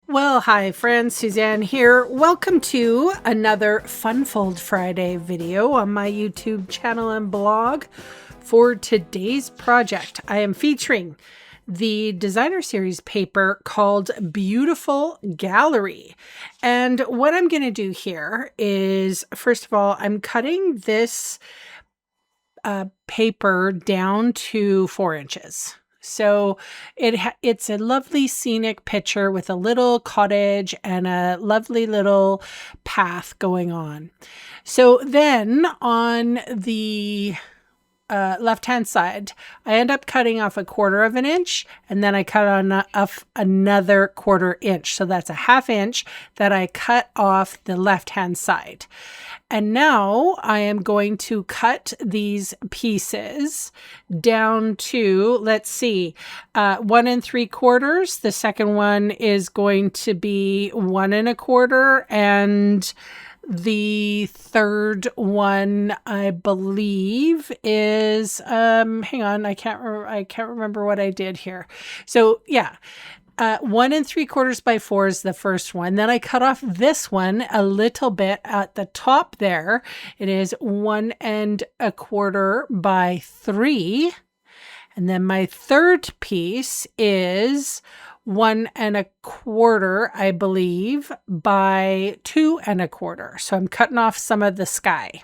Well, hi friends, Suzanne here. Welcome to another Fun Fold Friday video on my YouTube channel and blog. For today's project, I am featuring the designer series paper called Beautiful Gallery. And what I'm going to do here is, first of all, I'm cutting this paper down to 4 inches. So it's a lovely scenic picture with a little cottage and a lovely little path going on. So then on the left-hand side, I end up cutting off 1/4 of an inch, and then I cut off another 1/4 inch. So that's a 1/2 inch that I cut off the left-hand side. And now I am going to cut these pieces down to, let's see, 1 3/4. The second one is going to be 1 1/4, and the third one, I believe, is hang on, I can't remember what I did here. So yeah, 1 3/4 by 4 is the first one. Then I cut off this one a little bit at the top there. It is 1 1/4 by 3. And then my third piece is 1 1/4, I believe, by 2 1/4. So I'm cutting off some of the sky.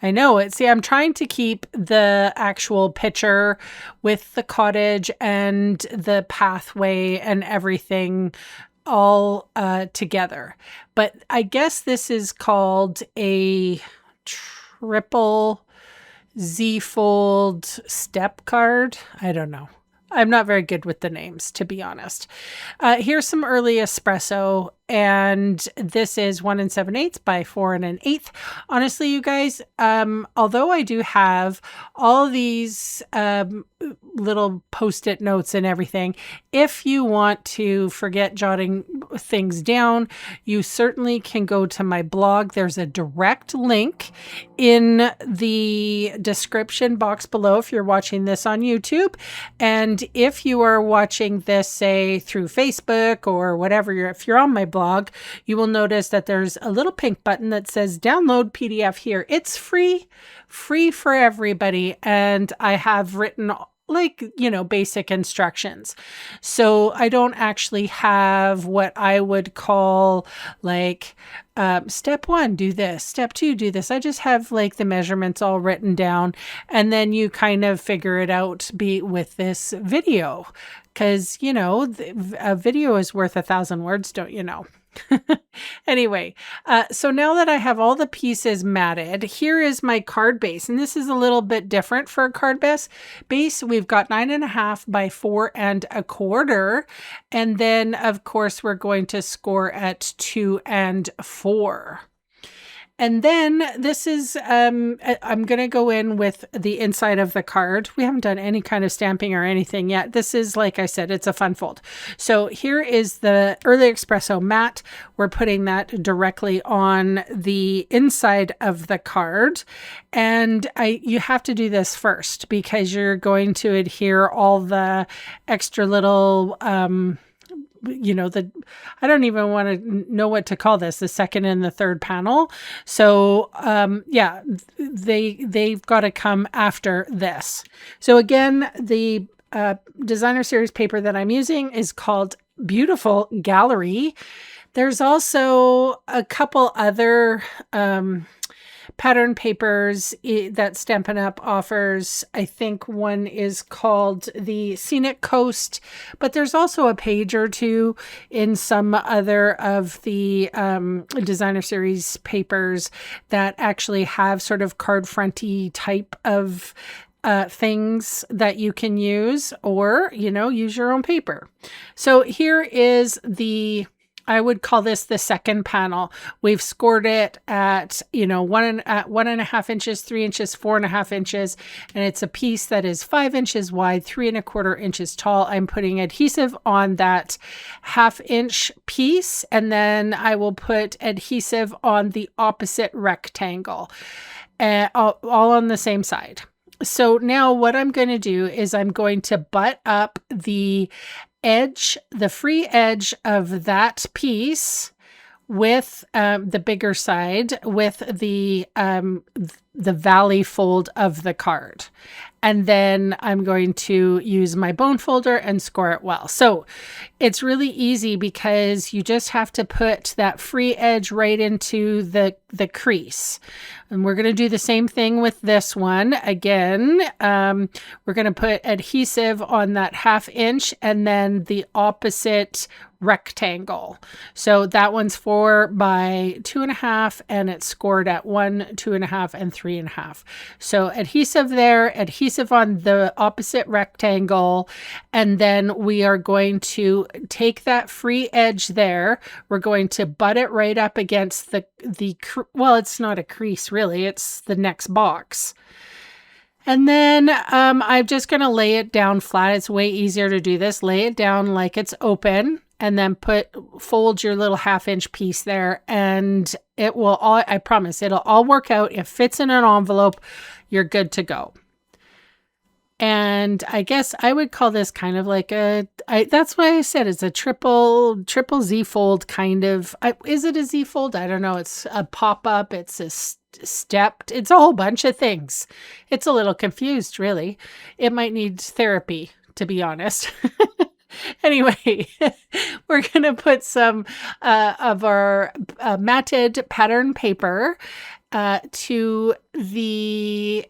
I know it. See, I'm trying to keep the actual picture with the cottage and the pathway and everything all together. But I guess this is called a triple Z-fold step card. I don't know. I'm not very good with the names, to be honest. Here's some early espresso, and this is 1 7/8 by 4 1/8. Honestly, you guys, although I do have all these little post-it notes and everything, if you want to forget jotting things down, you certainly can go to my blog. There's a direct link in the description box below if you're watching this on YouTube. And if you are watching this, say, through Facebook or whatever, if you're on my blog, you will notice that there's a little pink button that says download PDF here. It's free for everybody. And I have written basic instructions. So I don't actually have what I would call step 1, do this, step 2, do this. I just have the measurements all written down, and then you kind of figure it out with this video, because a video is worth 1,000 words, don't you know? Anyway, so now that I have all the pieces matted, here is my card base. And this is a little bit different for a card base. We've got 9 1/2 by 4 1/4. And then, of course, we're going to score at 2 4. And then this is, I'm going to go in with the inside of the card. We haven't done any kind of stamping or anything yet. This is, like I said, it's a fun fold. So here is the Early Espresso mat. We're putting that directly on the inside of the card. And you have to do this first because you're going to adhere all the extra little, I don't even want to know what to call this, the second and the third panel. So, yeah, they've got to come after this. So again, the designer series paper that I'm using is called Beautiful Gallery. There's also a couple other pattern papers that Stampin' Up offers. I think one is called the Scenic Coast, but there's also a page or two in some other of the designer series papers that actually have sort of card fronty type of things that you can use, or, use your own paper. So here is I would call this the second panel. We've scored it at, 1 1/2 inches, 3 inches, 4 1/2 inches. And it's a piece that is 5 inches wide, 3 1/4 inches tall. I'm putting adhesive on that 1/2 inch piece. And then I will put adhesive on the opposite rectangle, all on the same side. So now what I'm going to do is I'm going to butt up the edge, the free edge of that piece with the bigger side with the valley fold of the card. And then I'm going to use my bone folder and score it well. So it's really easy because you just have to put that free edge right into the crease. And we're going to do the same thing with this one. Again, we're going to put adhesive on that 1/2 inch and then the opposite rectangle. So that one's 4 by 2.5 and it's scored at 1, 2.5, and 3.5. So adhesive there, adhesive on the opposite rectangle, and then we are going to take that free edge there. We're going to butt it right up against well, it's not a crease really, it's the next box. And then I'm just going to lay it down flat. It's way easier to do this. Lay it down like it's open and then fold your little 1/2 inch piece there, and it will all, I promise, it'll all work out. It fits in an envelope. You're good to go. And I guess I would call this kind of like that's why I said it's a triple Z fold kind of. Is it a Z fold? I don't know. It's a pop-up. It's a stepped. It's a whole bunch of things. It's a little confused, really. It might need therapy, to be honest. Anyway, we're going to put some of our matted pattern paper to the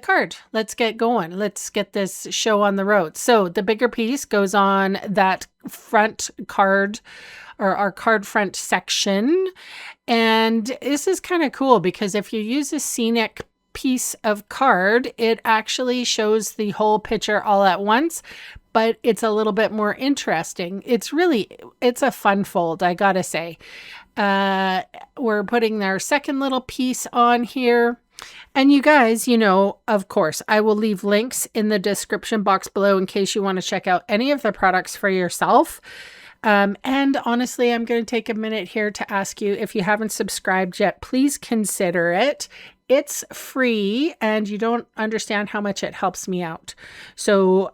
card. Let's get going. Let's get this show on the road. So the bigger piece goes on that front card, or our card front section. And this is kind of cool because if you use a scenic piece of card, it actually shows the whole picture all at once, but it's a little bit more interesting. It's a fun fold, I gotta say. We're putting our second little piece on here. And you guys, of course, I will leave links in the description box below in case you want to check out any of the products for yourself. And honestly, I'm going to take a minute here to ask you, if you haven't subscribed yet, please consider it. It's free and you don't understand how much it helps me out. So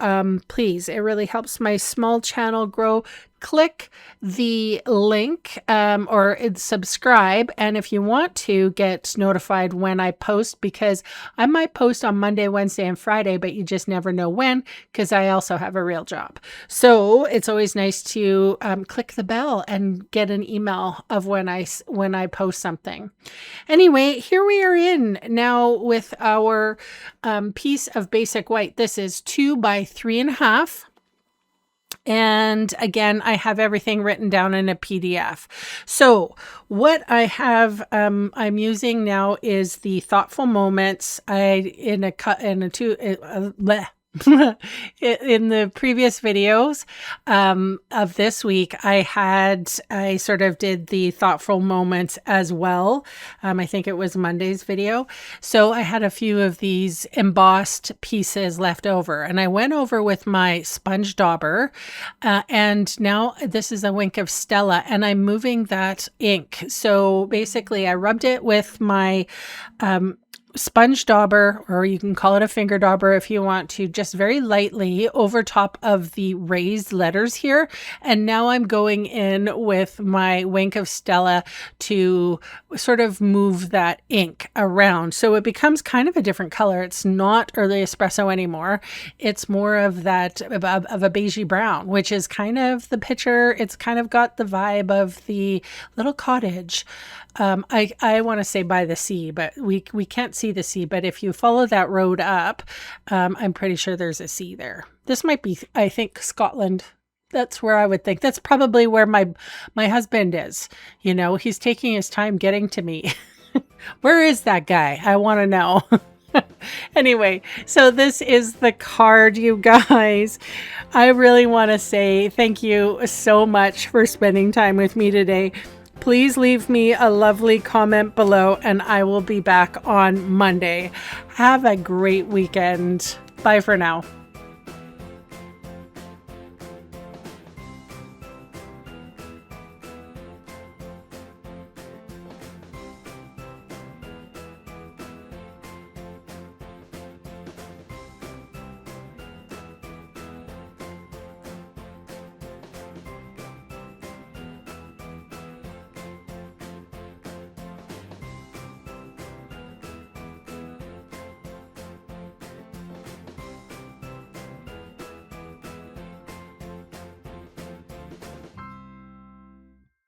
please, it really helps my small channel grow. Click the link or subscribe. And if you want to get notified when I post, because I might post on Monday, Wednesday, and Friday, but you just never know when, because I also have a real job. So it's always nice to click the bell and get an email of when I post something. Anyway, here we are in now with our piece of basic white. This is 2 by 3.5. And again, I have everything written down in a PDF. So what I have, I'm using now is the Thoughtful Moments. In the previous videos of this week, I sort of did the Thoughtful Moments as well. I think it was Monday's video. So I had a few of these embossed pieces left over, and I went over with my sponge dauber, and now this is a Wink of Stella, and I'm moving that ink. So basically I rubbed it with my sponge dauber, or you can call it a finger dauber if you want to, just very lightly over top of the raised letters here. And now I'm going in with my Wink of Stella to sort of move that ink around. So it becomes kind of a different color. It's not early espresso anymore. It's more of that, of a beigey brown, which is kind of the picture. It's kind of got the vibe of the little cottage. I want to say by the sea, but we can't see the sea. But if you follow that road up, I'm pretty sure there's a sea there. This might be, I think, Scotland. That's where I would think. That's probably where my husband is. He's taking his time getting to me. Where is that guy? I want to know. Anyway, so this is the card, you guys. I really want to say thank you so much for spending time with me today. Please leave me a lovely comment below, and I will be back on Monday. Have a great weekend. Bye for now.